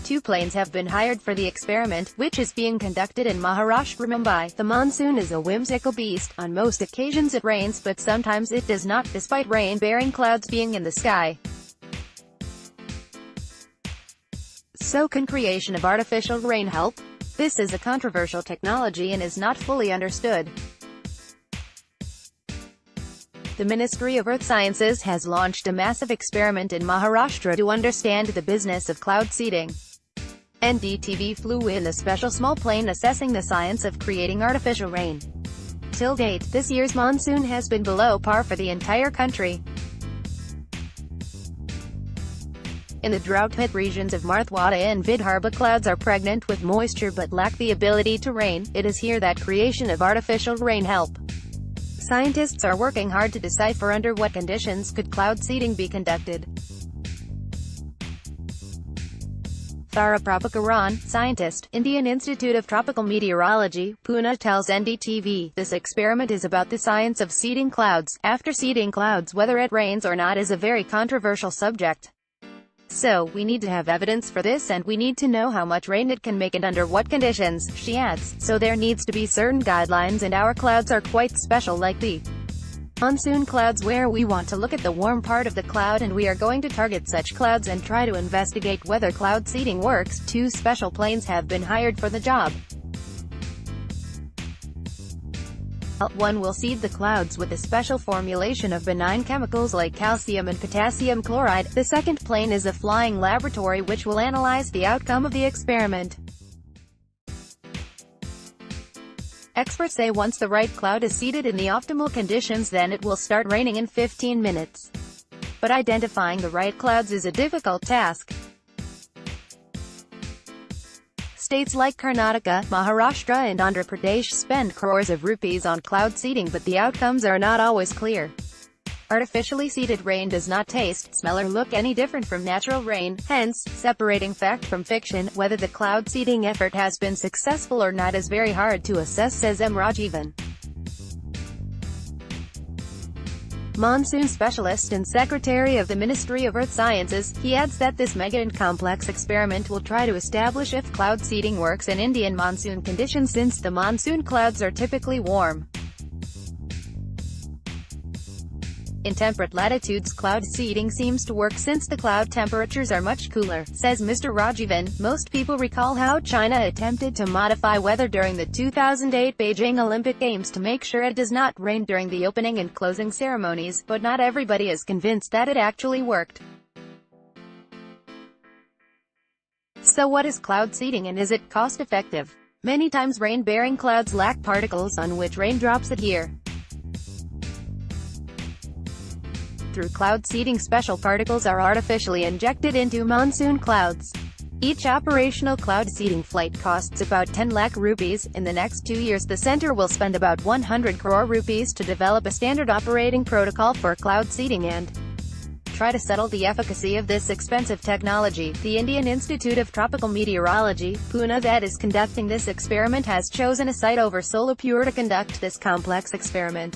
2 planes have been hired for the experiment, which is being conducted in Maharashtra, Mumbai. The monsoon is a whimsical beast. On most occasions it rains, but sometimes it does not, despite rain-bearing clouds being in the sky. So can creation of artificial rain help? This is a controversial technology and is not fully understood. The Ministry of Earth Sciences has launched a massive experiment in Maharashtra to understand the business of cloud seeding. NDTV flew in a special small plane assessing the science of creating artificial rain. Till date, this year's monsoon has been below par for the entire country. In the drought-hit regions of Marathwada and Vidarbha, clouds are pregnant with moisture but lack the ability to rain. It is here that creation of artificial rain help. Scientists are working hard to decipher under what conditions could cloud seeding be conducted. Thara Prabhakaran, scientist, Indian Institute of Tropical Meteorology, Pune, tells NDTV, this experiment is about the science of seeding clouds. After seeding clouds, whether it rains or not is a very controversial subject. So, we need to have evidence for this and we need to know how much rain it can make and under what conditions, she adds. So there needs to be certain guidelines and our clouds are quite special, like the monsoon clouds, where we want to look at the warm part of the cloud and we are going to target such clouds and try to investigate whether cloud seeding works. 2 special planes have been hired for the job. One will seed the clouds with a special formulation of benign chemicals like calcium and potassium chloride. The second plane is a flying laboratory which will analyze the outcome of the experiment. Experts say once the right cloud is seeded in the optimal conditions, then it will start raining in 15 minutes. But identifying the right clouds is a difficult task. States like Karnataka, Maharashtra and Andhra Pradesh spend crores of rupees on cloud seeding, but the outcomes are not always clear. Artificially seeded rain does not taste, smell or look any different from natural rain, hence, separating fact from fiction. Whether the cloud seeding effort has been successful or not is very hard to assess, says M. Rajivan, monsoon specialist and secretary of the Ministry of Earth Sciences. He adds that this mega and complex experiment will try to establish if cloud seeding works in Indian monsoon conditions, since the monsoon clouds are typically warm. In temperate latitudes, cloud seeding seems to work since the cloud temperatures are much cooler, says Mr. Rajivan. Most people recall how China attempted to modify weather during the 2008 Beijing Olympic Games to make sure it does not rain during the opening and closing ceremonies, but not everybody is convinced that it actually worked. So what is cloud seeding and is it cost-effective? Many times rain-bearing clouds lack particles on which raindrops adhere. Through cloud seeding, special particles are artificially injected into monsoon clouds. Each operational cloud seeding flight costs about 10 lakh rupees. In the next 2 years, the center will spend about 100 crore rupees to develop a standard operating protocol for cloud seeding and try to settle the efficacy of this expensive technology. The Indian Institute of Tropical Meteorology, Pune, that is conducting this experiment, has chosen a site over Solapur to conduct this complex experiment.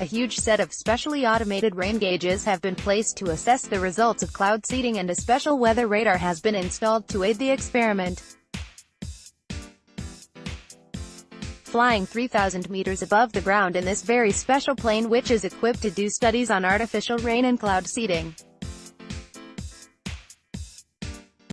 A huge set of specially automated rain gauges have been placed to assess the results of cloud seeding, and a special weather radar has been installed to aid the experiment. Flying 3,000 meters above the ground in this very special plane, which is equipped to do studies on artificial rain and cloud seeding.